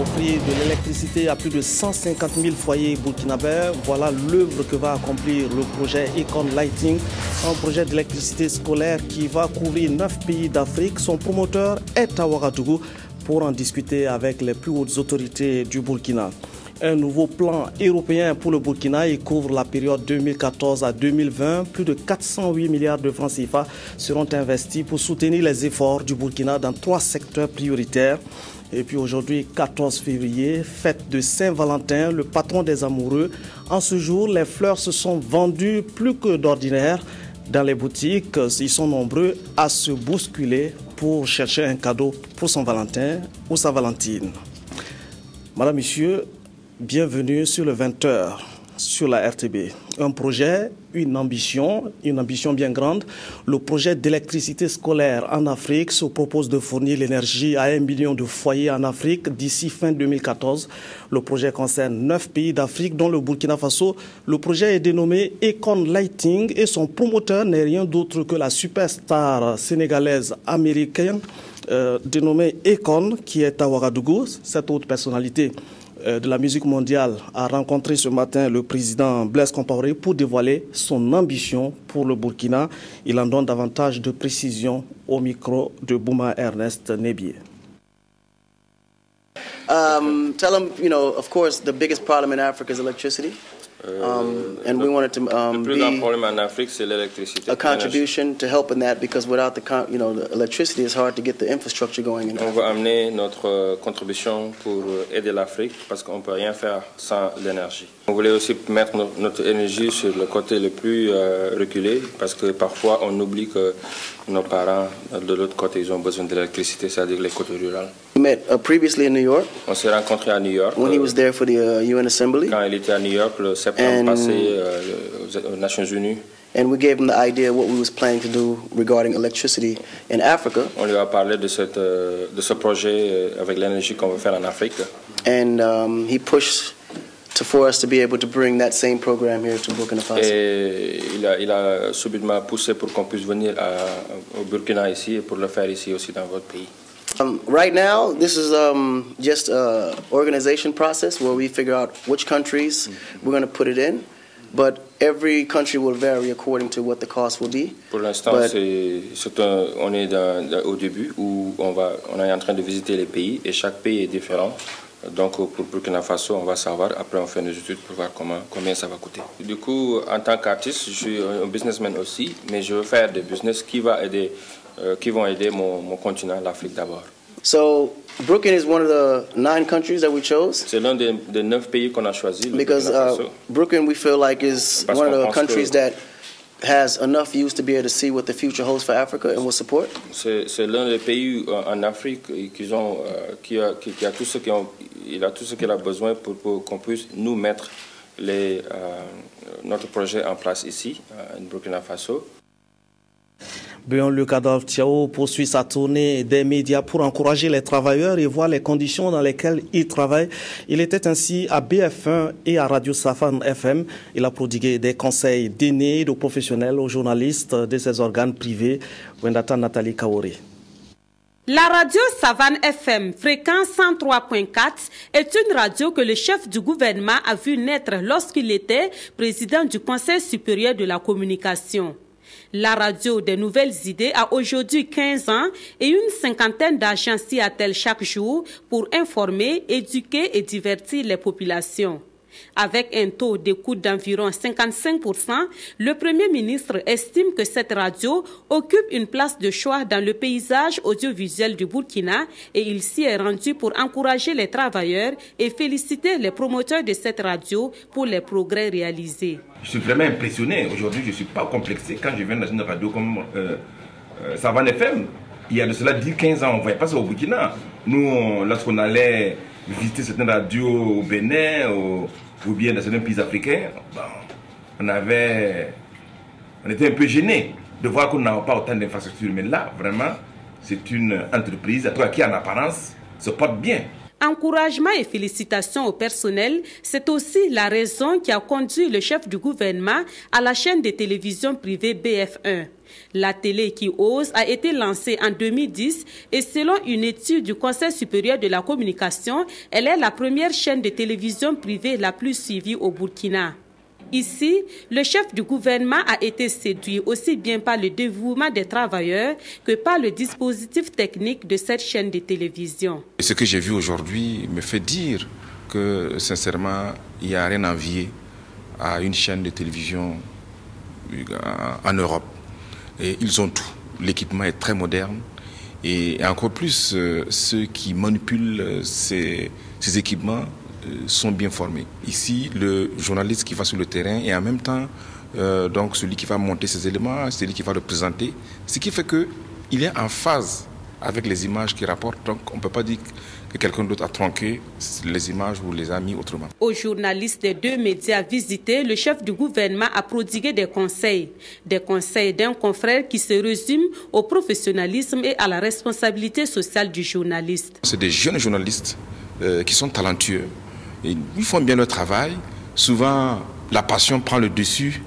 offrir de l'électricité à plus de 150 000 foyers burkinabés. Voilà l'œuvre que va accomplir le projet Econ Lighting, un projet d'électricité scolaire qui va couvrir 9 pays d'Afrique. Son promoteur est à Ouagadougou pour en discuter avec les plus hautes autorités du Burkina. Un nouveau plan européen pour le Burkina, il couvre la période 2014 à 2020. Plus de 408 milliards de francs CFA seront investis pour soutenir les efforts du Burkina dans 3 secteurs prioritaires. Et puis aujourd'hui, 14 février, fête de Saint-Valentin, le patron des amoureux. En ce jour, les fleurs se sont vendues plus que d'ordinaire. Dans les boutiques, ils sont nombreux à se bousculer pour chercher un cadeau pour son Valentin ou sa Valentine. Madame, Monsieur, bienvenue sur le 20h sur la RTB. Un projet, une ambition bien grande. Le projet d'électricité scolaire en Afrique se propose de fournir l'énergie à 1 million de foyers en Afrique d'ici fin 2014. Le projet concerne 9 pays d'Afrique, dont le Burkina Faso. Le projet est dénommé Econ Lighting et son promoteur n'est rien d'autre que la superstar sénégalaise américaine dénommée Econ, qui est à Ouagadougou. Cette autre personnalité de la musique mondiale a rencontré ce matin le président Blaise Compaoré pour dévoiler son ambition pour le Burkina. Il en donne davantage de précisions au micro de Bouma Ernest Nebié. Tell them, you know, of course, the biggest problem in Africa is electricity. And we wanted to le plus grand problème en Afrique, c'est l'électricité. A contribution to help in that, because without the electricity, it's hard to get the infrastructure going. On veut amener notre contribution pour aider l'Afrique, parce qu'on peut rien faire sans l'énergie. On voulait aussi mettre notre énergie sur le côté le plus reculé, parce que parfois on oublie que nos parents de l'autre côté, ils ont besoin d'électricité, c'est-à-dire les côtés ruraux. We met previously in New York. On s'est rencontrés à New York. When he was there for the UN Assembly. Quand il était à New York le septembre passé aux Nations Unies. And we gave him the idea of what we was planning to do regarding electricity in Africa. On lui a parlé de ce projet avec l'énergie qu'on veut faire en Afrique. And he pushed for us to be able to bring that same program here to Burkina Faso. Et il a subitement poussé pour qu'on puisse venir au Burkina ici et pour le faire ici aussi dans votre pays. Right now, this is just an organization process where we figure out which countries we're going to put it in, but every country will vary according to what the cost will be. Pour l'instant, on est au début où on est en train de visiter les pays et chaque pays est différent. Donc pour Burkina Faso, on va savoir, après on fait nos études pour voir combien ça va coûter. Du coup, en tant qu'artiste, je suis un businessman aussi, mais je veux faire des business qui vont aider mon continent, l'Afrique d'abord. So Brooklyn is one of the 9 countries that we chose. C'est l'un des 9 pays qu'on a choisi. Because Brooklyn, we feel like, is one of the countries that has enough use to be able to see what the future holds for Africa and will support. C'est l'un des pays en Afrique qui a tout ce qu'il a besoin pour qu'on puisse nous mettre notre projet en place ici, en Burkina Faso. Béon Lucadov Thiao poursuit sa tournée des médias pour encourager les travailleurs et voir les conditions dans lesquelles ils travaillent. Il était ainsi à BF1 et à Radio Safan FM. Il a prodigué des conseils d'aînés, de professionnels aux journalistes de ces organes privés. Wendata Nathalie Kaori. La radio Savane FM, fréquence 103.4, est une radio que le chef du gouvernement a vu naître lorsqu'il était président du Conseil supérieur de la communication. La radio des nouvelles idées a aujourd'hui 15 ans et une cinquantaine d'agents s'y attellent chaque jour pour informer, éduquer et divertir les populations. Avec un taux d'écoute d'environ 55%, le Premier ministre estime que cette radio occupe une place de choix dans le paysage audiovisuel du Burkina et il s'y est rendu pour encourager les travailleurs et féliciter les promoteurs de cette radio pour les progrès réalisés. Je suis vraiment impressionné. Aujourd'hui, je ne suis pas complexé. Quand je viens dans une radio comme Savane FM, il y a de cela 10-15 ans, on ne voyait pas ça au Burkina. Nous, lorsqu'on allait visiter certaines radios au Bénin, ou bien dans certains pays africains, on était un peu gênés de voir qu'on n'a pas autant d'infrastructures. Mais là, vraiment, c'est une entreprise qui en apparence se porte bien. Encouragement et félicitations au personnel, c'est aussi la raison qui a conduit le chef du gouvernement à la chaîne de télévision privée BF1. La télé qui ose a été lancée en 2010 et selon une étude du Conseil supérieur de la communication, elle est la première chaîne de télévision privée la plus suivie au Burkina. Ici, le chef du gouvernement a été séduit aussi bien par le dévouement des travailleurs que par le dispositif technique de cette chaîne de télévision. Ce que j'ai vu aujourd'hui me fait dire que, sincèrement, il n'y a rien à envier à une chaîne de télévision en Europe. Et ils ont tout. L'équipement est très moderne. Et encore plus, ceux qui manipulent ces équipements sont bien formés. Ici, le journaliste qui va sur le terrain et en même temps, donc celui qui va monter ces éléments, celui qui va le présenter, ce qui fait qu'il est en phase avec les images qu'il rapporte. Donc on ne peut pas dire que quelqu'un d'autre a tronqué les images ou les a mis autrement. Aux journalistes des deux médias visités, le chef du gouvernement a prodigué des conseils d'un confrère qui se résument au professionnalisme et à la responsabilité sociale du journaliste. C'est des jeunes journalistes qui sont talentueux. Et ils font bien leur travail. Souvent, la passion prend le dessus.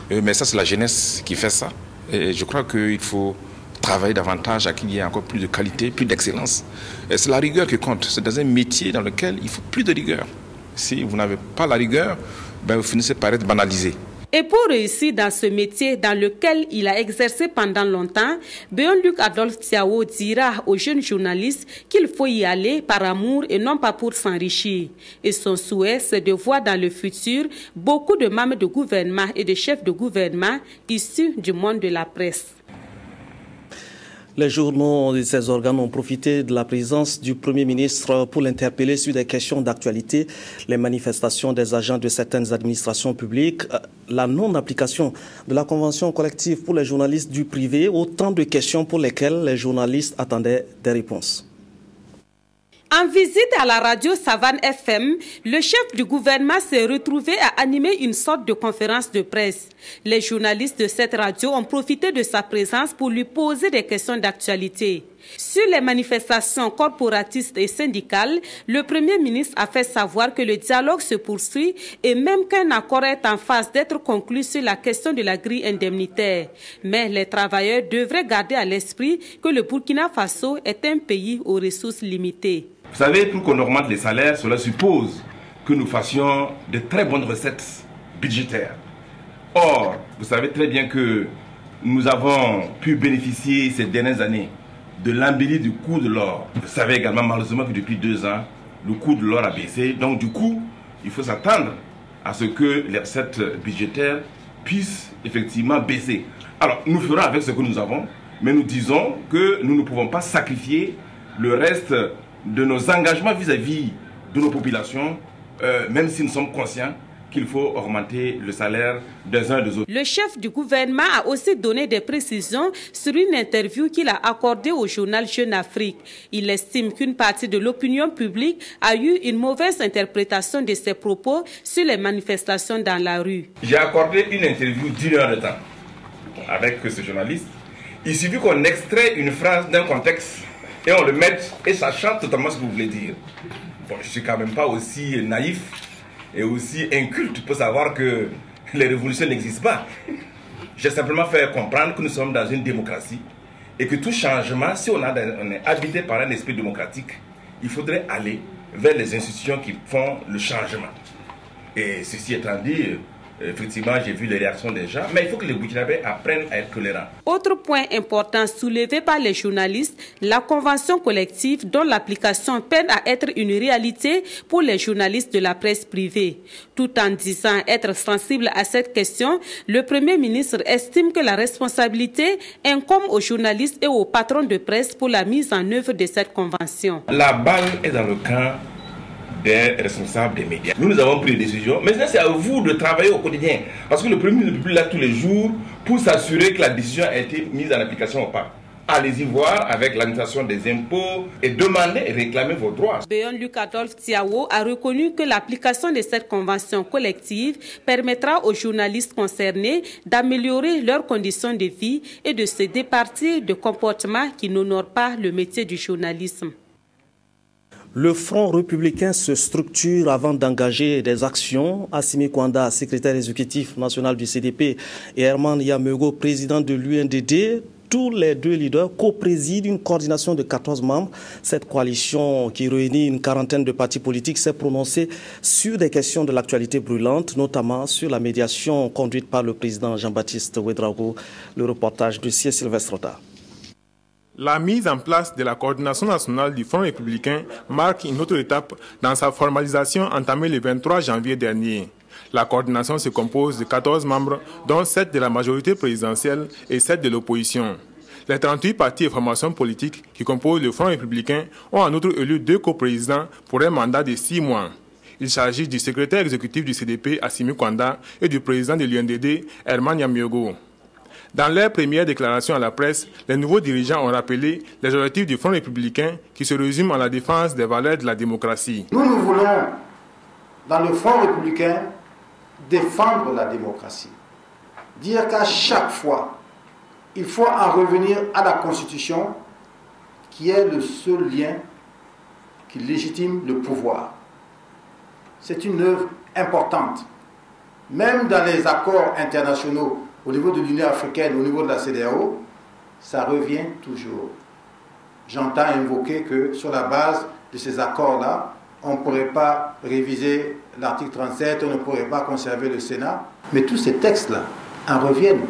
Mais ça, c'est la jeunesse qui fait ça. Et je crois qu'il faut travailler davantage à qu'il y ait encore plus de qualité, plus d'excellence. C'est la rigueur qui compte. C'est dans un métier dans lequel il faut plus de rigueur. Si vous n'avez pas la rigueur, vous finissez par être banalisé. Et pour réussir dans ce métier dans lequel il a exercé pendant longtemps, Béon-Luc Adolphe Tiao dira aux jeunes journalistes qu'il faut y aller par amour et non pas pour s'enrichir. Et son souhait, c'est de voir dans le futur beaucoup de membres de gouvernement et de chefs de gouvernement issus du monde de la presse. Les journaux de ces organes ont profité de la présence du Premier ministre pour l'interpeller sur des questions d'actualité, les manifestations des agents de certaines administrations publiques, la non-application de la convention collective pour les journalistes du privé, autant de questions pour lesquelles les journalistes attendaient des réponses. En visite à la radio Savane FM, le chef du gouvernement s'est retrouvé à animer une sorte de conférence de presse. Les journalistes de cette radio ont profité de sa présence pour lui poser des questions d'actualité. Sur les manifestations corporatistes et syndicales, le Premier ministre a fait savoir que le dialogue se poursuit et même qu'un accord est en phase d'être conclu sur la question de la grille indemnitaire. Mais les travailleurs devraient garder à l'esprit que le Burkina Faso est un pays aux ressources limitées. Vous savez, pour qu'on augmente les salaires, cela suppose que nous fassions de très bonnes recettes budgétaires. Or, vous savez très bien que nous avons pu bénéficier ces dernières années de l'embellie du coût de l'or. Vous savez également malheureusement que depuis 2 ans, le coût de l'or a baissé. Donc du coup, il faut s'attendre à ce que les recettes budgétaires puissent effectivement baisser. Alors, nous ferons avec ce que nous avons, mais nous disons que nous ne pouvons pas sacrifier le reste de nos engagements vis-à-vis de nos populations, même si nous sommes conscients qu'il faut augmenter le salaire des uns et des autres. Le chef du gouvernement a aussi donné des précisions sur une interview qu'il a accordée au journal Jeune Afrique. Il estime qu'une partie de l'opinion publique a eu une mauvaise interprétation de ses propos sur les manifestations dans la rue. J'ai accordé une interview d'1 heure de temps avec ce journaliste. Il suffit qu'on extrait une phrase d'un contexte et on le mette et ça chante totalement ce que vous voulez dire. Bon, je ne suis quand même pas aussi naïf et aussi inculte pour savoir que les révolutions n'existent pas. J'ai simplement fait comprendre que nous sommes dans une démocratie et que tout changement, si on est habité par un esprit démocratique, il faudrait aller vers les institutions qui font le changement. Et ceci étant dit, effectivement, j'ai vu les réactions des gens, mais il faut que les Burkinabés apprennent à être tolérants. Autre point important soulevé par les journalistes, la convention collective dont l'application peine à être une réalité pour les journalistes de la presse privée. Tout en disant être sensible à cette question, le Premier ministre estime que la responsabilité incombe aux journalistes et aux patrons de presse pour la mise en œuvre de cette convention. La balle est dans le camp des responsables des médias. Nous avons pris des décisions. Maintenant, c'est à vous de travailler au quotidien. Parce que le Premier ministre ne peut plus là tous les jours pour s'assurer que la décision a été mise en application ou pas. Allez-y voir avec l'administration des impôts et demandez et réclamez vos droits. Béon-Luc Adolphe Tiao a reconnu que l'application de cette convention collective permettra aux journalistes concernés d'améliorer leurs conditions de vie et de se départir de comportements qui n'honorent pas le métier du journalisme. Le Front républicain se structure avant d'engager des actions. Assimi Kwanda, secrétaire exécutif national du CDP, et Herman Yamego, président de l'UNDD, tous les deux leaders co-président une coordination de 14 membres. Cette coalition qui réunit une quarantaine de partis politiques s'est prononcée sur des questions de l'actualité brûlante, notamment sur la médiation conduite par le président Jean-Baptiste Ouédraogo. Le reportage de Sié Sylvestre Rota. La mise en place de la coordination nationale du Front républicain marque une autre étape dans sa formalisation entamée le 23 janvier dernier. La coordination se compose de 14 membres, dont 7 de la majorité présidentielle et 7 de l'opposition. Les 38 partis et formations politiques qui composent le Front républicain ont en outre élu 2 coprésidents pour un mandat de 6 mois. Il s'agit du secrétaire exécutif du CDP, Assimi Kwanda, et du président de l'UNDD, Herman Yamego. Dans leur première déclaration à la presse, les nouveaux dirigeants ont rappelé les objectifs du Front républicain qui se résument en la défense des valeurs de la démocratie. Nous voulons, dans le Front républicain, défendre la démocratie. Dire qu'à chaque fois, il faut en revenir à la Constitution, qui est le seul lien qui légitime le pouvoir. C'est une œuvre importante. Même dans les accords internationaux, au niveau de l'Union africaine, au niveau de la CEDEAO, ça revient toujours. J'entends invoquer que sur la base de ces accords-là, on ne pourrait pas réviser l'article 37, on ne pourrait pas conserver le Sénat. Mais tous ces textes-là en reviennent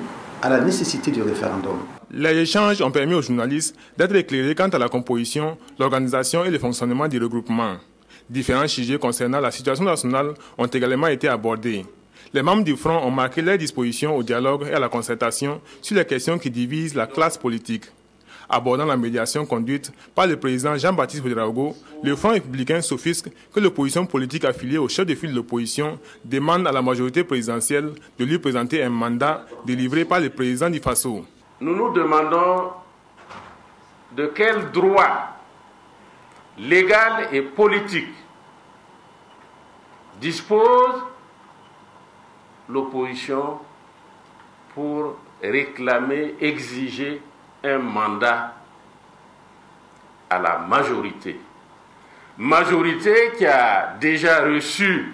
à la nécessité du référendum. Les échanges ont permis aux journalistes d'être éclairés quant à la composition, l'organisation et le fonctionnement du regroupement. Différents sujets concernant la situation nationale ont également été abordés. Les membres du Front ont marqué leur disposition au dialogue et à la concertation sur les questions qui divisent la classe politique. Abordant la médiation conduite par le président Jean-Baptiste Ouédraogo, le Front républicain s'offusque que l'opposition politique affiliée au chef de file de l'opposition demande à la majorité présidentielle de lui présenter un mandat délivré par le président du Faso. Nous nous demandons de quel droit légal et politique dispose l'opposition pour réclamer, exiger un mandat à la majorité. Majorité qui a déjà reçu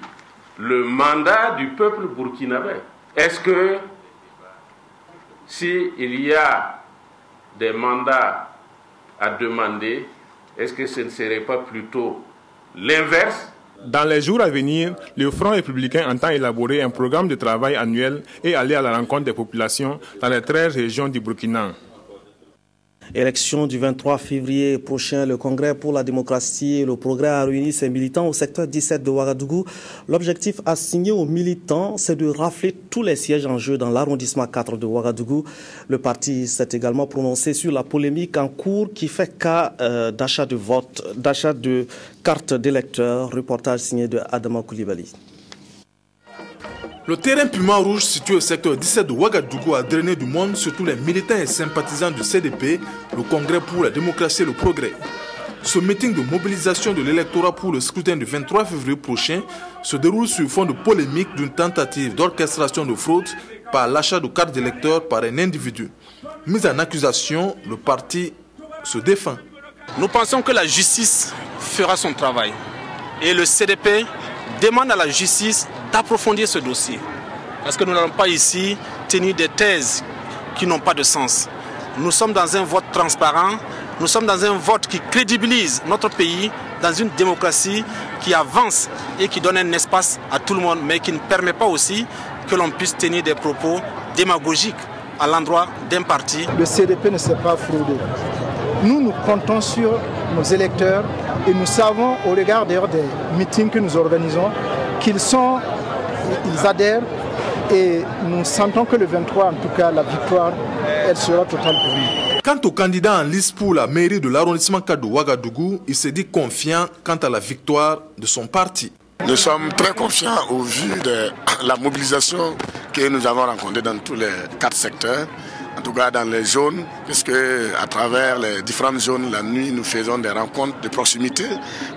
le mandat du peuple burkinabé. Est-ce que s'il y a des mandats à demander, est-ce que ce ne serait pas plutôt l'inverse ? Dans les jours à venir, le Front républicain entend élaborer un programme de travail annuel et aller à la rencontre des populations dans les 13 régions du Burkina. Élection du 23 février prochain, le Congrès pour la démocratie et le progrès a réuni ses militants au secteur 17 de Ouagadougou. L'objectif assigné aux militants, c'est de rafler tous les sièges en jeu dans l'arrondissement 4 de Ouagadougou. Le parti s'est également prononcé sur la polémique en cours qui fait cas d'achat de cartes d'électeurs. Reportage signé de Adama Koulibaly. Le terrain Puma Rouge situé au secteur 17 de Ouagadougou a drainé du monde, surtout les militants et sympathisants du CDP, le Congrès pour la démocratie et le progrès. Ce meeting de mobilisation de l'électorat pour le scrutin du 23 février prochain se déroule sur fond de polémique d'une tentative d'orchestration de fraude par l'achat de cartes d'électeurs par un individu. Mis en accusation, le parti se défend. Nous pensons que la justice fera son travail et le CDP demande à la justice d'approfondir ce dossier. Parce que nous n'allons pas ici tenir des thèses qui n'ont pas de sens. Nous sommes dans un vote transparent, nous sommes dans un vote qui crédibilise notre pays dans une démocratie qui avance et qui donne un espace à tout le monde, mais qui ne permet pas aussi que l'on puisse tenir des propos démagogiques à l'endroit d'un parti. Le CDP ne s'est pas fraudé. Nous comptons sur nos électeurs et nous savons, au regard d'ailleurs des meetings que nous organisons, qu'ils adhèrent et nous sentons que le 23, en tout cas, la victoire, elle sera totale pour nous. Quant au candidat en liste pour la mairie de l'arrondissement 4 de Ouagadougou, il s'est dit confiant quant à la victoire de son parti. Nous sommes très confiants au vu de la mobilisation que nous avons rencontrée dans tous les 4 secteurs en tout cas dans les zones, puisque à travers les différentes zones, la nuit, nous faisons des rencontres de proximité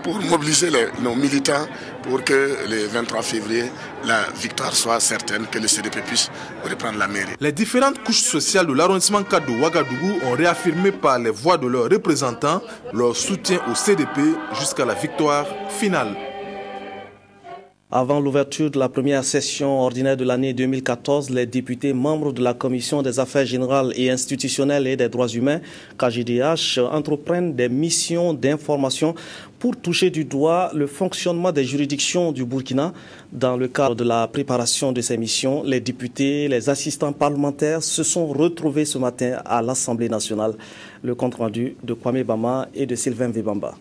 pour mobiliser nos militants pour que le 23 février, la victoire soit certaine, que le CDP puisse reprendre la mairie. Les différentes couches sociales de l'arrondissement 4 de Ouagadougou ont réaffirmé par les voix de leurs représentants leur soutien au CDP jusqu'à la victoire finale. Avant l'ouverture de la première session ordinaire de l'année 2014, les députés membres de la Commission des affaires générales et institutionnelles et des droits humains, KJDH, entreprennent des missions d'information pour toucher du doigt le fonctionnement des juridictions du Burkina. Dans le cadre de la préparation de ces missions, les députés, les assistants parlementaires se sont retrouvés ce matin à l'Assemblée nationale. Le compte-rendu de Kwame Bama et de Sylvain Vebamba.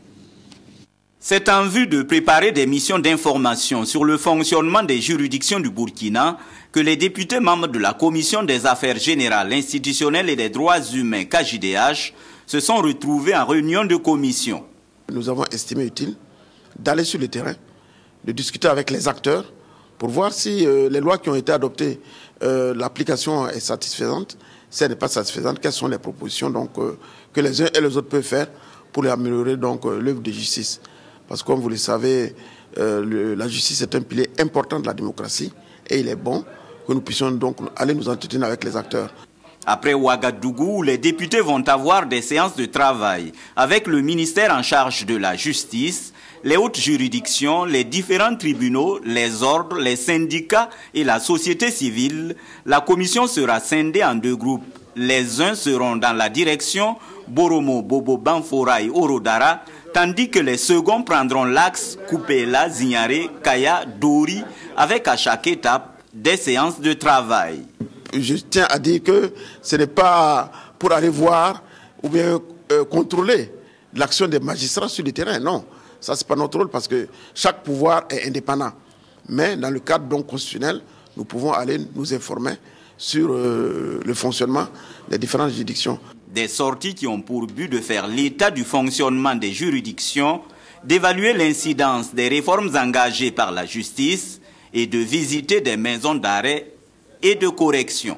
C'est en vue de préparer des missions d'information sur le fonctionnement des juridictions du Burkina que les députés membres de la Commission des affaires générales, institutionnelles et des droits humains, KJDH, se sont retrouvés en réunion de commission. Nous avons estimé utile d'aller sur le terrain, de discuter avec les acteurs pour voir si les lois qui ont été adoptées, l'application est satisfaisante. Si elle n'est pas satisfaisante, quelles sont les propositions donc, que les uns et les autres peuvent faire pour améliorer l'œuvre de justice. Parce que comme vous le savez, la justice est un pilier important de la démocratie et il est bon que nous puissions donc aller nous entretenir avec les acteurs. Après Ouagadougou, les députés vont avoir des séances de travail avec le ministère en charge de la justice, les hautes juridictions, les différents tribunaux, les ordres, les syndicats et la société civile. La commission sera scindée en deux groupes. Les uns seront dans la direction Boromo, Bobo, Banfora et Orodara, tandis que les seconds prendront l'axe Koupela, Zignare, Kaya, Dori, avec à chaque étape des séances de travail. Je tiens à dire que ce n'est pas pour aller voir ou bien contrôler l'action des magistrats sur le terrain, non. Ça, ce n'est pas notre rôle parce que chaque pouvoir est indépendant. Mais dans le cadre donc constitutionnel, nous pouvons aller nous informer sur le fonctionnement des différentes juridictions. Des sorties qui ont pour but de faire l'état du fonctionnement des juridictions, d'évaluer l'incidence des réformes engagées par la justice et de visiter des maisons d'arrêt et de correction.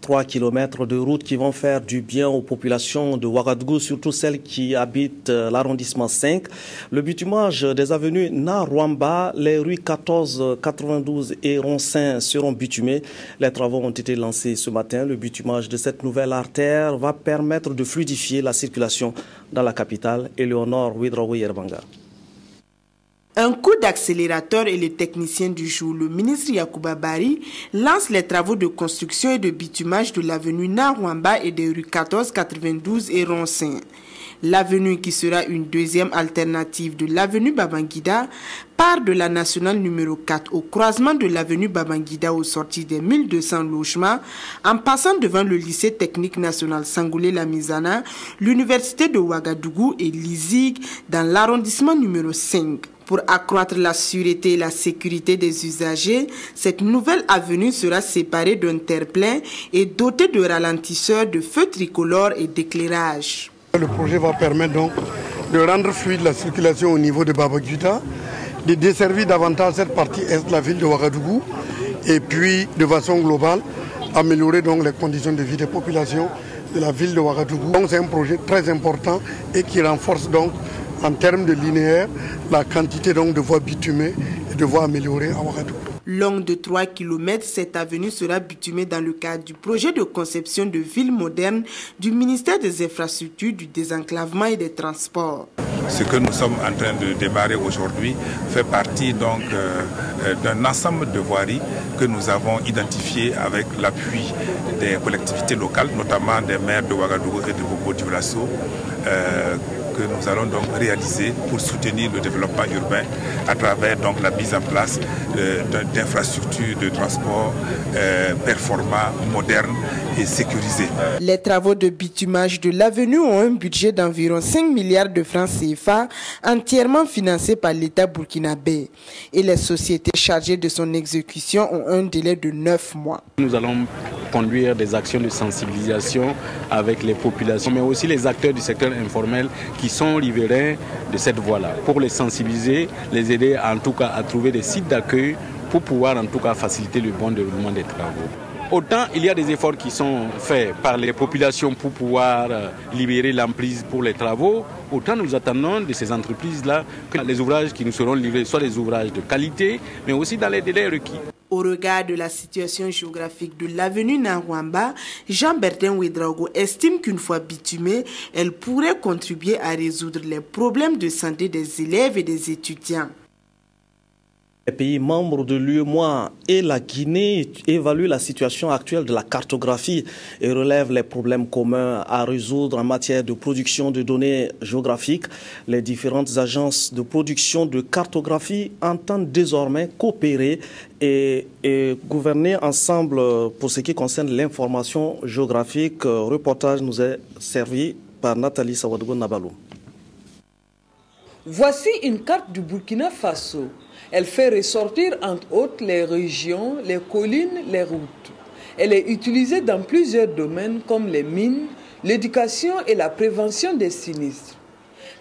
3 kilomètres de route qui vont faire du bien aux populations de Ouagadougou, surtout celles qui habitent l'arrondissement 5. Le bitumage des avenues Narwamba, les rues 14, 92 et Roncin seront bitumées. Les travaux ont été lancés ce matin. Le bitumage de cette nouvelle artère va permettre de fluidifier la circulation dans la capitale, Éléonore Ouedraoui Yerbanga. Un coup d'accélérateur et le technicien du jour, le ministre Yacouba Bari, lance les travaux de construction et de bitumage de l'avenue Narwamba et des rues 14, 92 et Roncin. L'avenue, qui sera une deuxième alternative de l'avenue Babangida, part de la nationale numéro 4 au croisement de l'avenue Babangida aux sorties des 1200 logements, en passant devant le lycée technique national Sangoulé-Lamizana, l'université de Ouagadougou et l'ISIG dans l'arrondissement numéro 5. Pour accroître la sûreté et la sécurité des usagers, cette nouvelle avenue sera séparée d'un terre-plein et dotée de ralentisseurs, de feux tricolores et d'éclairage. Le projet va permettre donc de rendre fluide la circulation au niveau de Babangida, de desservir davantage cette partie est de la ville de Ouagadougou et puis de façon globale améliorer donc les conditions de vie des populations de la ville de Ouagadougou. Donc c'est un projet très important et qui renforce donc en termes de linéaire la quantité donc de voies bitumées et de voies améliorées à Ouagadougou. Longue de 3 km, cette avenue sera bitumée dans le cadre du projet de conception de ville moderne du ministère des Infrastructures, du Désenclavement et des Transports. Ce que nous sommes en train de démarrer aujourd'hui fait partie donc d'un ensemble de voiries que nous avons identifiées avec l'appui des collectivités locales, notamment des maires de Ouagadougou et de Bobo-Dioulasso, que nous allons donc réaliser pour soutenir le développement urbain à travers donc la mise en place d'infrastructures de transport performants, modernes et sécurisées. Les travaux de bitumage de l'avenue ont un budget d'environ 5 milliards de francs CFA, entièrement financé par l'État burkinabé. Et les sociétés chargées de son exécution ont un délai de 9 mois. Nous allons conduire des actions de sensibilisation avec les populations, mais aussi les acteurs du secteur informel qui sont riverains de cette voie-là, pour les sensibiliser, les aider en tout cas à trouver des sites d'accueil pour pouvoir en tout cas faciliter le bon déroulement des travaux. Autant il y a des efforts qui sont faits par les populations pour pouvoir libérer l'emprise pour les travaux, autant nous attendons de ces entreprises-là que les ouvrages qui nous seront livrés soient des ouvrages de qualité, mais aussi dans les délais requis. Au regard de la situation géographique de l'avenue Narouamba, Jean-Bertin Ouedraogo estime qu'une fois bitumée, elle pourrait contribuer à résoudre les problèmes de santé des élèves et des étudiants. Les pays membres de l'UEMOA et la Guinée évaluent la situation actuelle de la cartographie et relèvent les problèmes communs à résoudre en matière de production de données géographiques. Les différentes agences de production de cartographie entendent désormais coopérer et gouverner ensemble pour ce qui concerne l'information géographique. Reportage nous est servi par Nathalie Sawadogo Nabalou. Voici une carte du Burkina Faso. Elle fait ressortir entre autres les régions, les collines, les routes. Elle est utilisée dans plusieurs domaines comme les mines, l'éducation et la prévention des sinistres.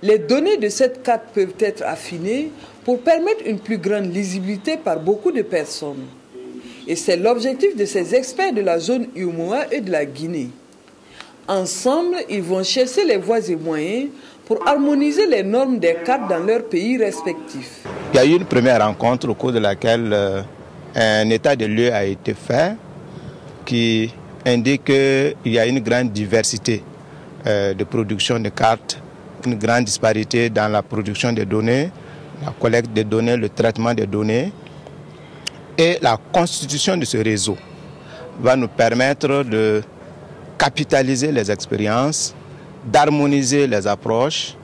Les données de cette carte peuvent être affinées pour permettre une plus grande lisibilité par beaucoup de personnes. Et c'est l'objectif de ces experts de la zone UEMOA et de la Guinée. Ensemble, ils vont chercher les voies et moyens pour harmoniser les normes des cartes dans leurs pays respectifs. Il y a eu une première rencontre au cours de laquelle un état de lieu a été fait qui indique qu'il y a une grande diversité de production de cartes, une grande disparité dans la production des données, la collecte des données, le traitement des données. Et la constitution de ce réseau va nous permettre de capitaliser les expériences, d'harmoniser les approches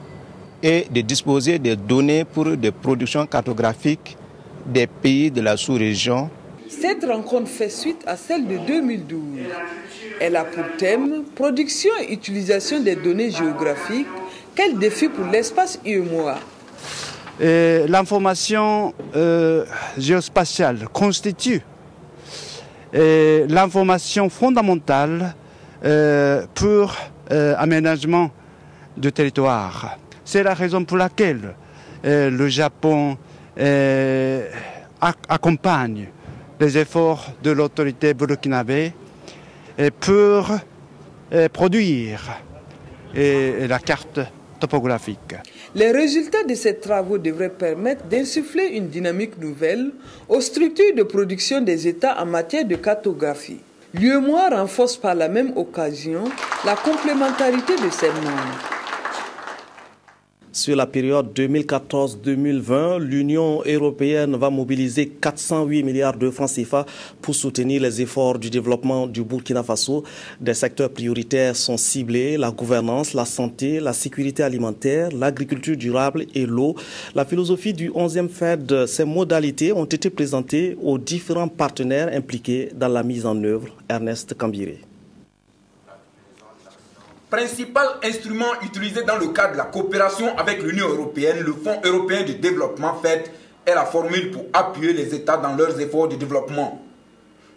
et de disposer des données pour des productions cartographiques des pays de la sous-région. Cette rencontre fait suite à celle de 2012. Elle a pour thème « Production et utilisation des données géographiques, quel défi pour l'espace UEMOA ?» L'information géospatiale constitue l'information fondamentale pour aménagement du territoire. C'est la raison pour laquelle le Japon accompagne les efforts de l'autorité burkinabé pour produire la carte topographique. Les résultats de ces travaux devraient permettre d'insuffler une dynamique nouvelle aux structures de production des États en matière de cartographie. L'UEMOA renforce par la même occasion la complémentarité de ses membres. Sur la période 2014-2020, l'Union européenne va mobiliser 408 milliards de francs CFA pour soutenir les efforts du développement du Burkina Faso. Des secteurs prioritaires sont ciblés, la gouvernance, la santé, la sécurité alimentaire, l'agriculture durable et l'eau. La philosophie du 11e FED, ses modalités ont été présentées aux différents partenaires impliqués dans la mise en œuvre. Ernest Kambiré. Principal instrument utilisé dans le cadre de la coopération avec l'Union européenne, le Fonds européen de développement FED est la formule pour appuyer les États dans leurs efforts de développement.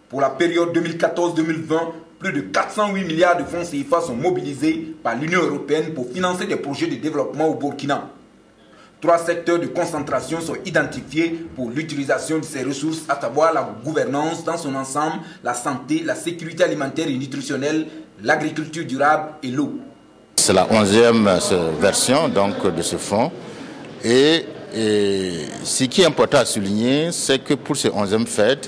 Pour la période 2014-2020, plus de 408 milliards de francs CFA sont mobilisés par l'Union européenne pour financer des projets de développement au Burkina. 3 secteurs de concentration sont identifiés pour l'utilisation de ces ressources, à savoir la gouvernance dans son ensemble, la santé, la sécurité alimentaire et nutritionnelle, l'agriculture durable et l'eau. C'est la 11e version donc, de ce fonds. Et ce qui est important à souligner, c'est que pour ce 11e FED,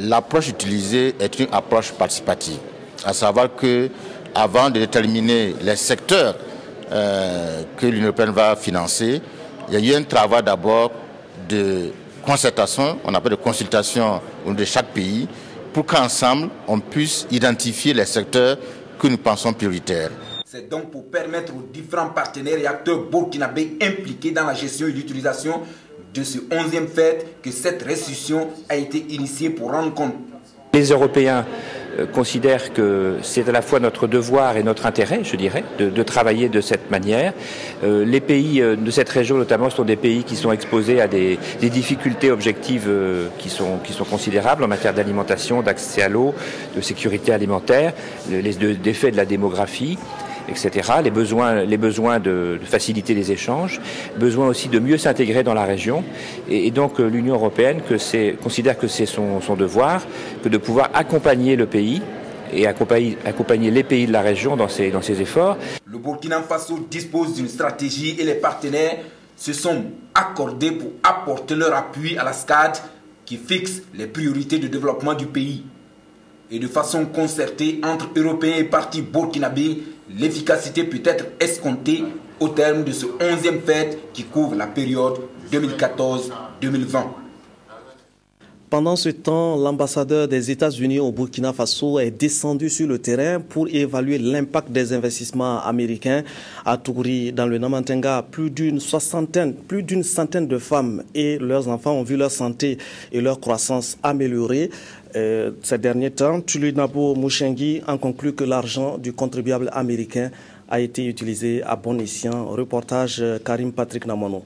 l'approche utilisée est une approche participative. À savoir qu'avant de déterminer les secteurs que l'Union européenne va financer, il y a eu un travail d'abord de concertation, on appelle de consultation de chaque pays, pour qu'ensemble, on puisse identifier les secteurs que nous pensons prioritaires. C'est donc pour permettre aux différents partenaires et acteurs burkinabés impliqués dans la gestion et l'utilisation de ce 11e FED que cette restitution a été initiée pour rendre compte. Les Européens considèrent que c'est à la fois notre devoir et notre intérêt, je dirais, de travailler de cette manière. Les pays de cette région, notamment, sont des pays qui sont exposés à des difficultés objectives qui sont considérables en matière d'alimentation, d'accès à l'eau, de sécurité alimentaire, les effets de la démographie. etc. Les besoins de faciliter les échanges, besoin aussi de mieux s'intégrer dans la région. Et donc l'Union européenne considère que c'est son devoir que de pouvoir accompagner le pays et accompagner les pays de la région dans ces efforts. Le Burkina Faso dispose d'une stratégie et les partenaires se sont accordés pour apporter leur appui à la SCAD qui fixe les priorités de développement du pays. Et de façon concertée entre Européens et partis burkinabés, l'efficacité peut être escomptée au terme de ce 11e fête qui couvre la période 2014-2020. Pendant ce temps, l'ambassadeur des États-Unis au Burkina Faso est descendu sur le terrain pour évaluer l'impact des investissements américains. À Tougouri, dans le Namantenga, plus d'une centaine de femmes et leurs enfants ont vu leur santé et leur croissance améliorée. Ces derniers temps, Tulinabo Mouchengi en conclut que l'argent du contribuable américain a été utilisé à bon escient. Reportage Karim Patrick Namono.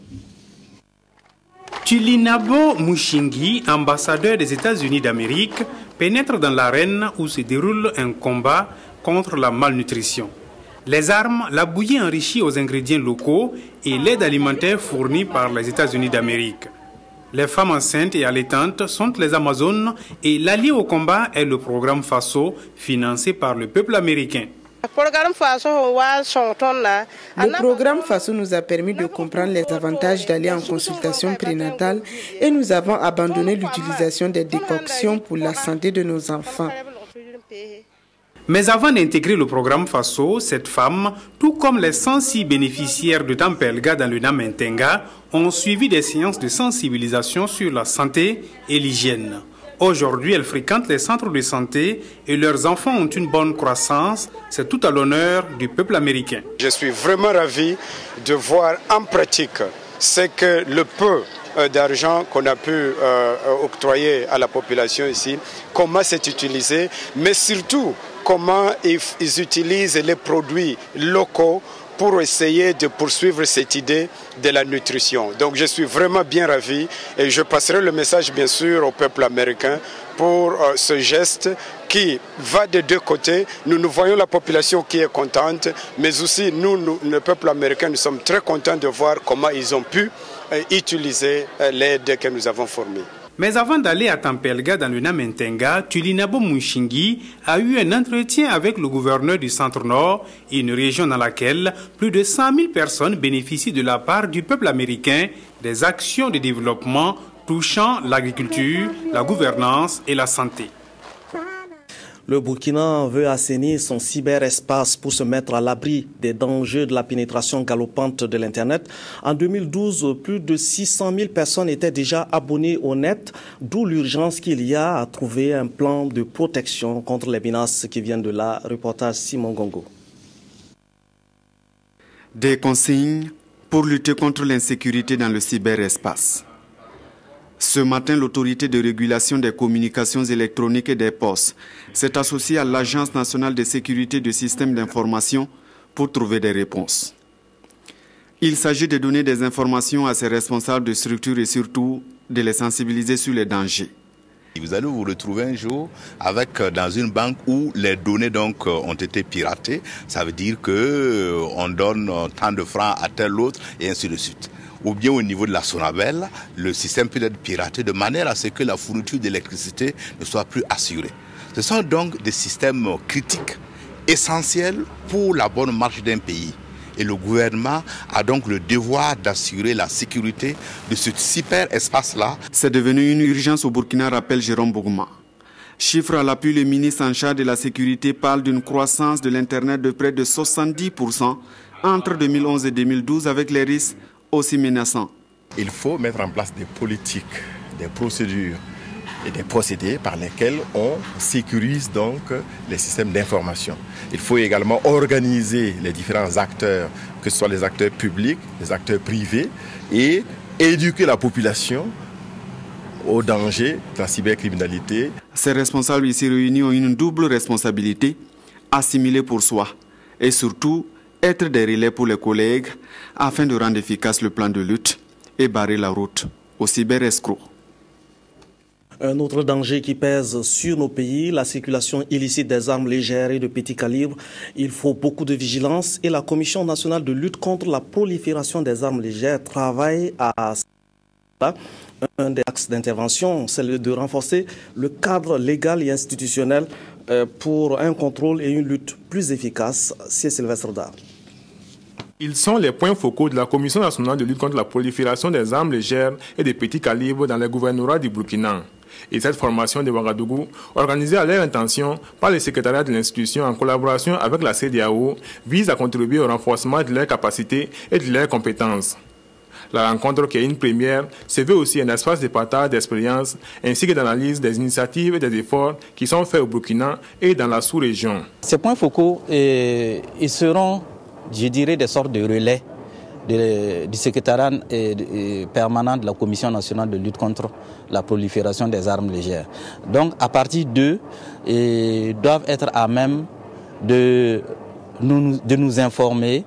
Tulinabo Mouchengi, ambassadeur des États-Unis d'Amérique, pénètre dans l'arène où se déroule un combat contre la malnutrition. Les armes, la bouillie enrichie aux ingrédients locaux et l'aide alimentaire fournie par les États-Unis d'Amérique. Les femmes enceintes et allaitantes sont les Amazones et l'allié au combat est le programme FASO financé par le peuple américain. Le programme FASO nous a permis de comprendre les avantages d'aller en consultation prénatale et nous avons abandonné l'utilisation des décoctions pour la santé de nos enfants. Mais avant d'intégrer le programme FASO, cette femme, tout comme les 106 bénéficiaires de Tampelga dans le Namantenga, ont suivi des séances de sensibilisation sur la santé et l'hygiène. Aujourd'hui, elles fréquentent les centres de santé et leurs enfants ont une bonne croissance. C'est tout à l'honneur du peuple américain. Je suis vraiment ravi de voir en pratique ce que le peu d'argent qu'on a pu octroyer à la population ici, comment c'est utilisé, mais surtout comment ils utilisent les produits locaux pour essayer de poursuivre cette idée de la nutrition. Donc je suis vraiment bien ravi et je passerai le message bien sûr au peuple américain pour ce geste qui va des deux côtés. Nous voyons la population qui est contente, mais aussi nous, le peuple américain, nous sommes très contents de voir comment ils ont pu utiliser l'aide que nous avons fournie. Mais avant d'aller à Tampelga dans le Namantenga, Tulinabo Mouchengi a eu un entretien avec le gouverneur du Centre-Nord, une région dans laquelle plus de 100 000 personnes bénéficient de la part du peuple américain des actions de développement touchant l'agriculture, la gouvernance et la santé. Le Burkina veut assainir son cyberespace pour se mettre à l'abri des dangers de la pénétration galopante de l'Internet. En 2012, plus de 600 000 personnes étaient déjà abonnées au net, d'où l'urgence qu'il y a à trouver un plan de protection contre les menaces qui viennent de là. Reportage Simon Gongo. Des consignes pour lutter contre l'insécurité dans le cyberespace. Ce matin, l'autorité de régulation des communications électroniques et des postes s'est associée à l'Agence nationale de sécurité du système d'information pour trouver des réponses. Il s'agit de donner des informations à ces responsables de structures et surtout de les sensibiliser sur les dangers. Vous allez vous retrouver un jour dans une banque où les données donc ont été piratées. Ça veut dire qu'on donne tant de francs à tel autre et ainsi de suite. Ou bien au niveau de la Sonabel, le système peut être piraté de manière à ce que la fourniture d'électricité ne soit plus assurée. Ce sont donc des systèmes critiques, essentiels pour la bonne marche d'un pays. Et le gouvernement a donc le devoir d'assurer la sécurité de ce cyberespace-là. C'est devenu une urgence au Burkina, rappelle Jérôme Bougouma. Chiffre à l'appui, le ministre en charge de la sécurité parle d'une croissance de l'Internet de près de 70% entre 2011 et 2012 avec les risques aussi menaçants. Il faut mettre en place des politiques, des procédures et des procédés par lesquels on sécurise donc les systèmes d'information. Il faut également organiser les différents acteurs, que ce soit les acteurs publics, les acteurs privés, et éduquer la population aux dangers de la cybercriminalité. Ces responsables ici réunis ont une double responsabilité, assimiler pour soi et surtout être des relais pour les collègues afin de rendre efficace le plan de lutte et barrer la route aux cyberescrocs. Un autre danger qui pèse sur nos pays, la circulation illicite des armes légères et de petit calibre. Il faut beaucoup de vigilance et la Commission nationale de lutte contre la prolifération des armes légères travaille à un des axes d'intervention, c'est de renforcer le cadre légal et institutionnel pour un contrôle et une lutte plus efficace. C'est Sylvestre Dar. Ils sont les points focaux de la Commission nationale de lutte contre la prolifération des armes légères et des petits calibres dans les gouvernorats du Burkina. Et cette formation de Ouagadougou, organisée à leur intention par le secrétariat de l'institution en collaboration avec la CEDEAO, vise à contribuer au renforcement de leurs capacités et de leurs compétences. La rencontre, qui est une première, se veut aussi un espace de partage d'expériences ainsi que d'analyse des initiatives et des efforts qui sont faits au Burkina et dans la sous-région. Ces points focaux ils seront, je dirais, des sortes de relais du secrétariat permanent de la Commission nationale de lutte contre la prolifération des armes légères. Donc, à partir d'eux, ils doivent être à même de nous informer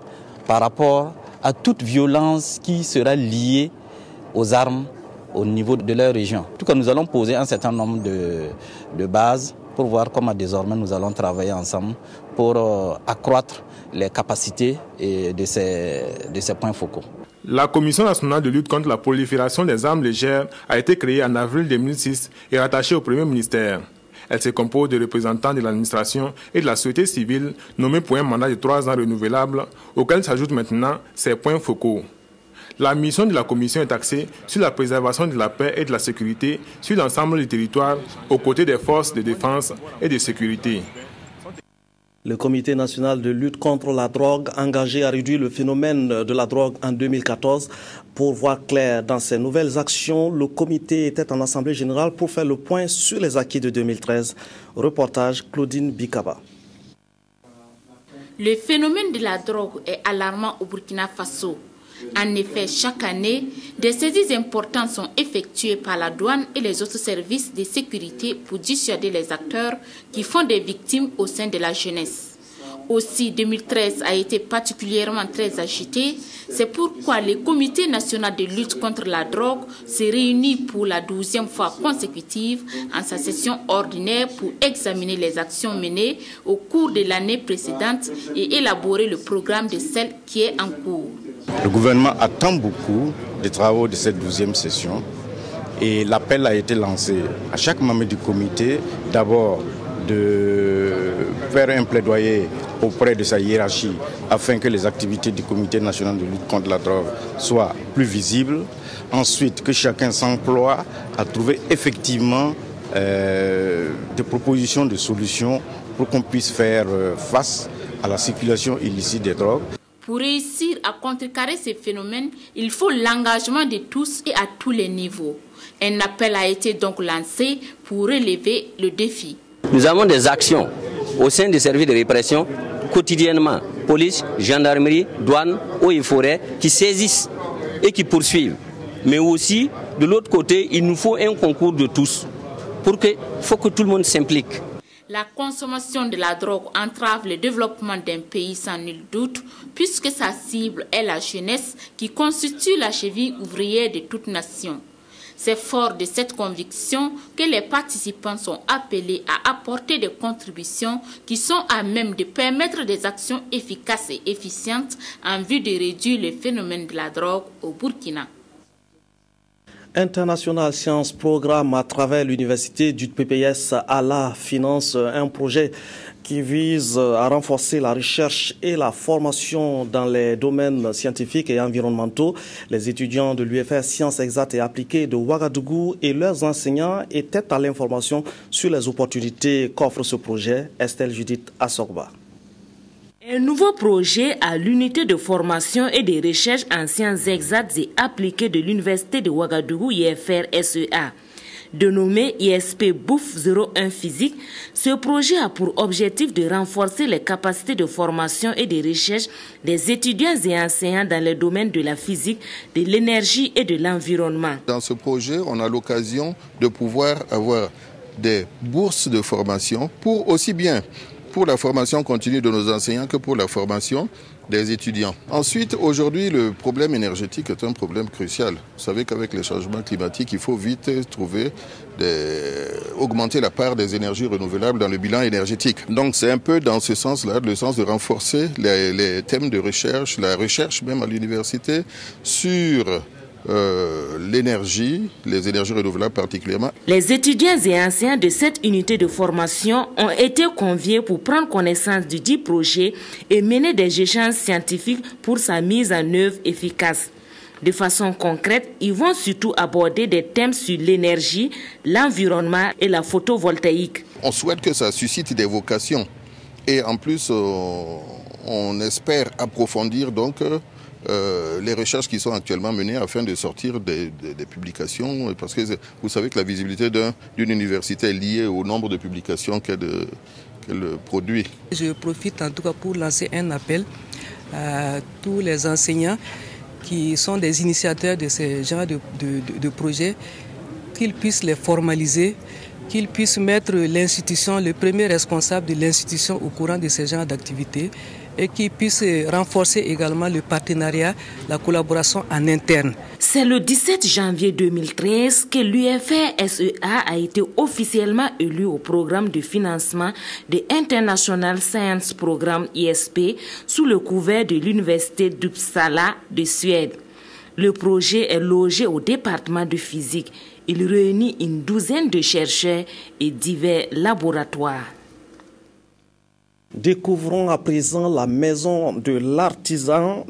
par rapport à toute violence qui sera liée aux armes au niveau de leur région. En tout cas, nous allons poser un certain nombre de bases pour voir comment désormais nous allons travailler ensemble pour accroître les capacités de ces points focaux. La Commission nationale de lutte contre la prolifération des armes légères a été créée en avril 2006 et rattachée au Premier ministère. Elle se compose de représentants de l'administration et de la société civile nommés pour un mandat de 3 ans renouvelable, auquel s'ajoutent maintenant ces points focaux. La mission de la Commission est axée sur la préservation de la paix et de la sécurité sur l'ensemble du territoire, aux côtés des forces de défense et de sécurité. Le Comité national de lutte contre la drogue, engagé à réduire le phénomène de la drogue en 2014. Pour voir clair dans ces nouvelles actions, le comité était en assemblée générale pour faire le point sur les acquis de 2013. Reportage Claudine Bikaba. Le phénomène de la drogue est alarmant au Burkina Faso. En effet, chaque année, des saisies importantes sont effectuées par la douane et les autres services de sécurité pour dissuader les acteurs qui font des victimes au sein de la jeunesse. Aussi, 2013 a été particulièrement très agité. C'est pourquoi le Comité national de lutte contre la drogue s'est réuni pour la 12e fois consécutive en sa session ordinaire pour examiner les actions menées au cours de l'année précédente et élaborer le programme de celle qui est en cours. Le gouvernement attend beaucoup des travaux de cette 12e session et l'appel a été lancé à chaque membre du comité, d'abord de faire un plaidoyer auprès de sa hiérarchie afin que les activités du Comité national de lutte contre la drogue soient plus visibles. Ensuite, que chacun s'emploie à trouver effectivement des propositions de solutions pour qu'on puisse faire face à la circulation illicite des drogues. Pour réussir à contrecarrer ces phénomènes, il faut l'engagement de tous et à tous les niveaux. Un appel a été donc lancé pour relever le défi. Nous avons des actions au sein des services de répression quotidiennement, police, gendarmerie, douane, eaux et forêts, qui saisissent et qui poursuivent. Mais aussi, de l'autre côté, il nous faut un concours de tous. Il faut que tout le monde s'implique. La consommation de la drogue entrave le développement d'un pays sans nul doute, puisque sa cible est la jeunesse qui constitue la cheville ouvrière de toute nation. C'est fort de cette conviction que les participants sont appelés à apporter des contributions qui sont à même de permettre des actions efficaces et efficientes en vue de réduire le phénomène de la drogue au Burkina. International Science Programme, à travers l'université du PPS à la finance, un projet qui vise à renforcer la recherche et la formation dans les domaines scientifiques et environnementaux. Les étudiants de l'UFR Sciences Exactes et Appliquées de Ouagadougou et leurs enseignants étaient à l'information sur les opportunités qu'offre ce projet. Estelle Judith Assogba. Un nouveau projet à l'unité de formation et de recherche en sciences exactes et appliquées de l'université de Ouagadougou IFR SEA. Dénommé ISP Bouf 01 Physique, ce projet a pour objectif de renforcer les capacités de formation et de recherche des étudiants et enseignants dans les domaines de la physique, de l'énergie et de l'environnement. Dans ce projet, on a l'occasion de pouvoir avoir des bourses de formation pour aussi bien pour la formation continue de nos enseignants que pour la formation des étudiants. Ensuite, aujourd'hui, le problème énergétique est un problème crucial. Vous savez qu'avec les changements climatiques, il faut vite augmenter la part des énergies renouvelables dans le bilan énergétique. Donc c'est un peu dans ce sens-là, le sens de renforcer les thèmes de recherche, la recherche même à l'université sur l'énergie, les énergies renouvelables particulièrement. Les étudiants et enseignants de cette unité de formation ont été conviés pour prendre connaissance du dit projet et mener des échanges scientifiques pour sa mise en œuvre efficace. De façon concrète, ils vont surtout aborder des thèmes sur l'énergie, l'environnement et la photovoltaïque. On souhaite que ça suscite des vocations et en plus on espère approfondir donc les recherches qui sont actuellement menées afin de sortir des publications, parce que vous savez que la visibilité d'une université est liée au nombre de publications qu'elle produit. Je profite en tout cas pour lancer un appel à tous les enseignants qui sont des initiateurs de ce genre de projets, qu'ils puissent les formaliser, qu'ils puissent mettre l'institution, le premier responsable de l'institution au courant de ce genre d'activités et qu'ils puissent renforcer également le partenariat, la collaboration en interne. C'est le 17 janvier 2013 que l'UFR-SEA a été officiellement élu au programme de financement de International Science Programme ISP sous le couvert de l'Université d'Uppsala de Suède. Le projet est logé au département de physique. Il réunit une douzaine de chercheurs et divers laboratoires. Découvrons à présent la maison de l'artisan,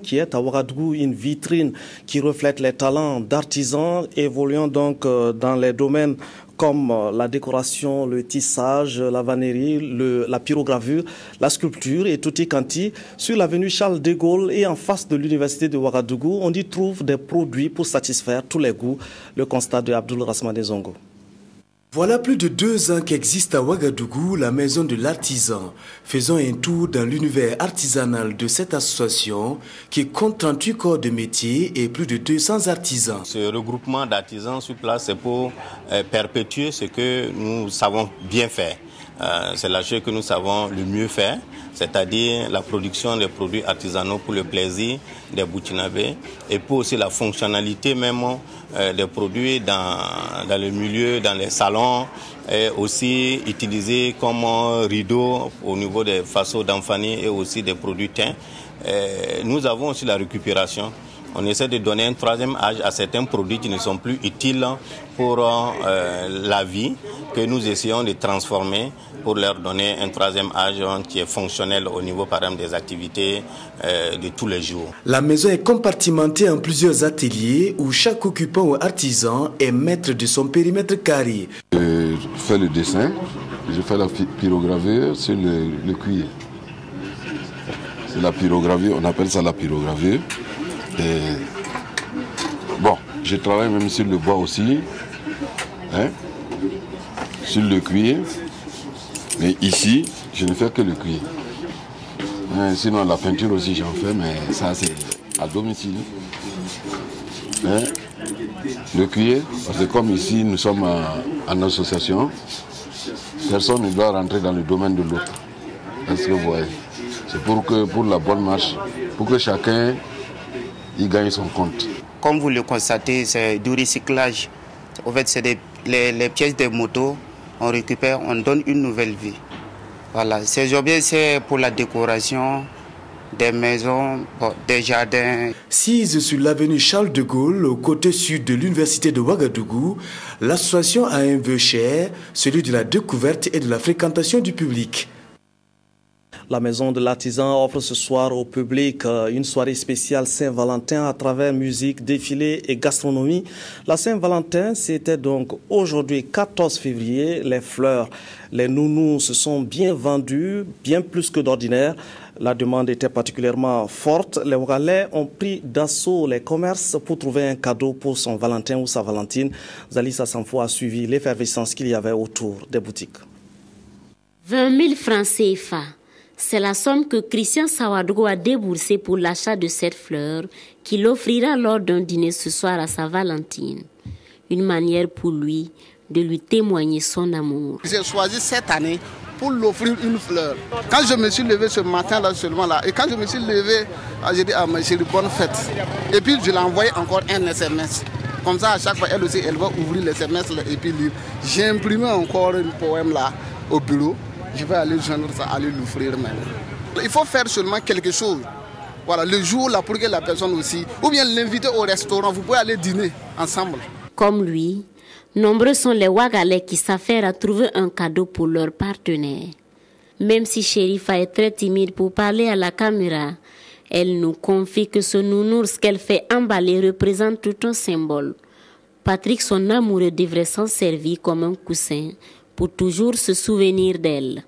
qui est à Ouagadougou, une vitrine qui reflète les talents d'artisans évoluant donc dans les domaines comme la décoration, le tissage, la vannerie, la pyrogravure, la sculpture et tutti quanti. Sur l'avenue Charles de Gaulle et en face de l'université de Ouagadougou, on y trouve des produits pour satisfaire tous les goûts. Le constat de Abdoul Rasmane Zongo. Voilà plus de 2 ans qu'existe à Ouagadougou la maison de l'artisan. Faisons un tour dans l'univers artisanal de cette association qui compte 38 corps de métier et plus de 200 artisans. Ce regroupement d'artisans sur place, c'est pour perpétuer ce que nous savons bien faire. C'est la chose que nous savons le mieux faire, c'est-à-dire la production des produits artisanaux pour le plaisir des Burkinabés et pour aussi la fonctionnalité même des produits dans le milieu, dans les salons, et aussi utilisés comme rideaux au niveau des façades d'enfants et aussi des produits teints. Nous avons aussi la récupération. On essaie de donner un 3e âge à certains produits qui ne sont plus utiles pour la vie, que nous essayons de transformer pour leur donner un 3e âge qui est fonctionnel au niveau par exemple des activités de tous les jours. La maison est compartimentée en plusieurs ateliers où chaque occupant ou artisan est maître de son périmètre carré. Je fais le dessin, je fais la pyrogravure sur le cuir. C'est la pyrogravure, on appelle ça la pyrogravure. Et bon, je travaille même sur le bois aussi, sur le cuir. Mais ici, je ne fais que le cuir. Sinon, la peinture aussi, j'en fais, mais ça, c'est à domicile. Le cuir, parce que comme ici, nous sommes en association, personne ne doit rentrer dans le domaine de l'autre. Est-ce que vous voyez? C'est pour la bonne marche, pour que chacun y gagne son compte. Comme vous le constatez, c'est du recyclage. En fait, c'est les pièces des motos, on récupère, on donne une nouvelle vie. Voilà, ces objets, c'est pour la décoration des maisons, des jardins. Sise sur l'avenue Charles de Gaulle, au côté sud de l'université de Ouagadougou, l'association a un vœu cher, celui de la découverte et de la fréquentation du public. La maison de l'artisan offre ce soir au public une soirée spéciale Saint-Valentin à travers musique, défilé et gastronomie. La Saint-Valentin, c'était donc aujourd'hui 14 février. Les fleurs, les nounous se sont bien vendus, bien plus que d'ordinaire. La demande était particulièrement forte. Les Ouagalais ont pris d'assaut les commerces pour trouver un cadeau pour son Valentin ou sa Valentine. Zalissa Sanfo a suivi l'effervescence qu'il y avait autour des boutiques. 20 000 francs CFA. C'est la somme que Christian Sawadogo a déboursée pour l'achat de cette fleur qu'il offrira lors d'un dîner ce soir à sa Valentine. Une manière pour lui de lui témoigner son amour. J'ai choisi cette année pour l'offrir une fleur. Quand je me suis levé ce matin-là seulement là, et quand je me suis levé, j'ai dit à ma chérie, bonne fête. Et puis je l'ai envoyé encore un SMS. Comme ça, à chaque fois, elle aussi, elle va ouvrir les SMS là, et puis lire. J'ai imprimé encore un poème là au bureau. Je vais aller joindre ça, aller l'offrir maintenant. Il faut faire seulement quelque chose. Voilà, le jour là pour que la personne aussi, ou bien l'inviter au restaurant, vous pouvez aller dîner ensemble. Comme lui, nombreux sont les Wagalais qui s'affairent à trouver un cadeau pour leur partenaire. Même si Chérifa est très timide pour parler à la caméra, elle nous confie que ce nounours qu'elle fait emballer représente tout un symbole. Patrick, son amoureux, devrait s'en servir comme un coussin pour toujours se souvenir d'elle.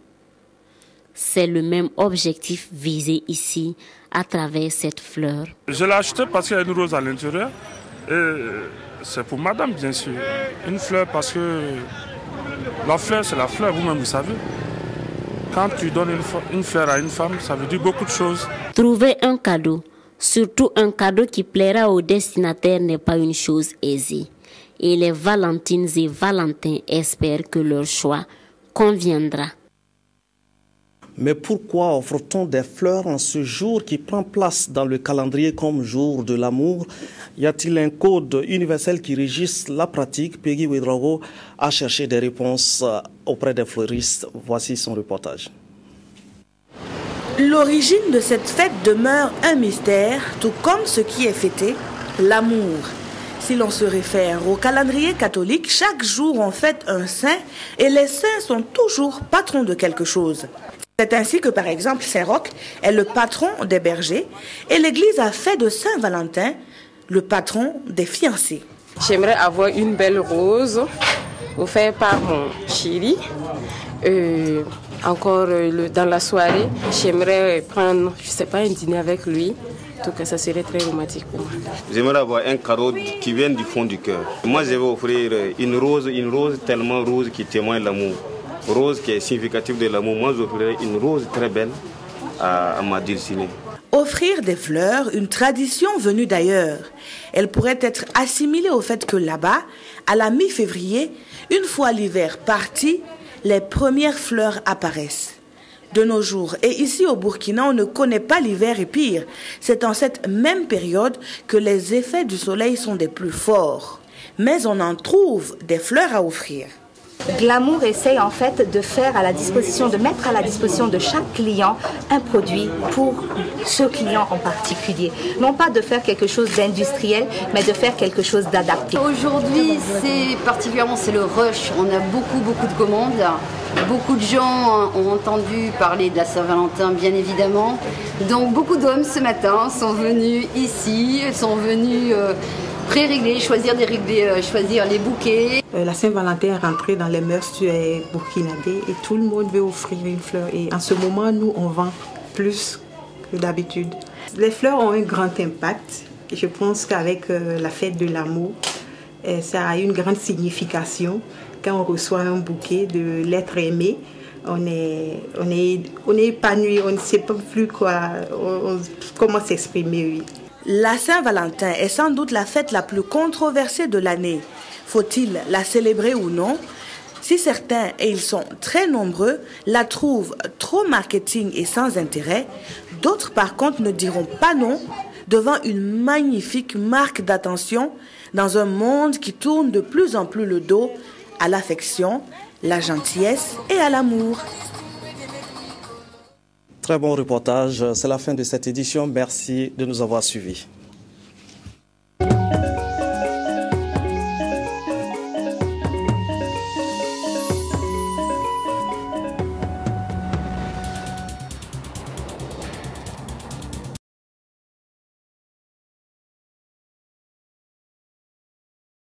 C'est le même objectif visé ici à travers cette fleur. Je l'ai acheté parce qu'il y a une rose à l'intérieur. Et c'est pour madame, bien sûr. Une fleur parce que la fleur, c'est la fleur, vous-même vous savez. Quand tu donnes une fleur à une femme, ça veut dire beaucoup de choses. Trouver un cadeau, surtout un cadeau qui plaira au destinataire, n'est pas une chose aisée. Et les Valentines et Valentins espèrent que leur choix conviendra. Mais pourquoi offre-t-on des fleurs en ce jour qui prend place dans le calendrier comme jour de l'amour? Y a-t-il un code universel qui régisse la pratique? Peggy Ouedraogo a cherché des réponses auprès des fleuristes. Voici son reportage. L'origine de cette fête demeure un mystère, tout comme ce qui est fêté, l'amour. Si l'on se réfère au calendrier catholique, chaque jour on fête un saint et les saints sont toujours patrons de quelque chose. C'est ainsi que par exemple Saint-Roch est le patron des bergers et l'Église a fait de Saint-Valentin le patron des fiancés. J'aimerais avoir une belle rose offerte par mon chéri. Encore dans la soirée, j'aimerais prendre, je sais pas, un dîner avec lui. En tout cas, ça serait très romantique pour moi. J'aimerais avoir un cadeau qui vient du fond du cœur. Moi, je vais offrir une rose tellement rose qui témoigne l'amour. Rose qui est significative de l'amour. Moi, j'offrirai une rose très belle à ma dulcinée. Offrir des fleurs, une tradition venue d'ailleurs. Elle pourrait être assimilée au fait que là-bas, à la mi-février, une fois l'hiver parti, les premières fleurs apparaissent. De nos jours, et ici au Burkina, on ne connaît pas l'hiver et pire. C'est en cette même période que les effets du soleil sont des plus forts. Mais on en trouve des fleurs à offrir. Glamour essaye en fait de faire à la disposition, de mettre à la disposition de chaque client un produit pour ce client en particulier. Non pas de faire quelque chose d'industriel, mais de faire quelque chose d'adapté. Aujourd'hui, c'est le rush. On a beaucoup de commandes. Beaucoup de gens ont entendu parler de la Saint-Valentin, bien évidemment. Donc beaucoup d'hommes ce matin sont venus ici, sont venus pré-régler, choisir les bouquets. La Saint-Valentin est rentrée dans les mœurs burkinabés et tout le monde veut offrir une fleur. Et en ce moment, nous, on vend plus que d'habitude. Les fleurs ont un grand impact. Et je pense qu'avec la fête de l'amour, ça a une grande signification. Quand on reçoit un bouquet de l'être aimé, on est épanoui, on ne sait pas plus comment s'exprimer. Oui. La Saint-Valentin est sans doute la fête la plus controversée de l'année. Faut-il la célébrer ou non? Si certains, et ils sont très nombreux, la trouvent trop marketing et sans intérêt, d'autres par contre ne diront pas non devant une magnifique marque d'attention dans un monde qui tourne de plus en plus le dos à l'affection, la gentillesse et à l'amour. Très bon reportage. C'est la fin de cette édition. Merci de nous avoir suivis.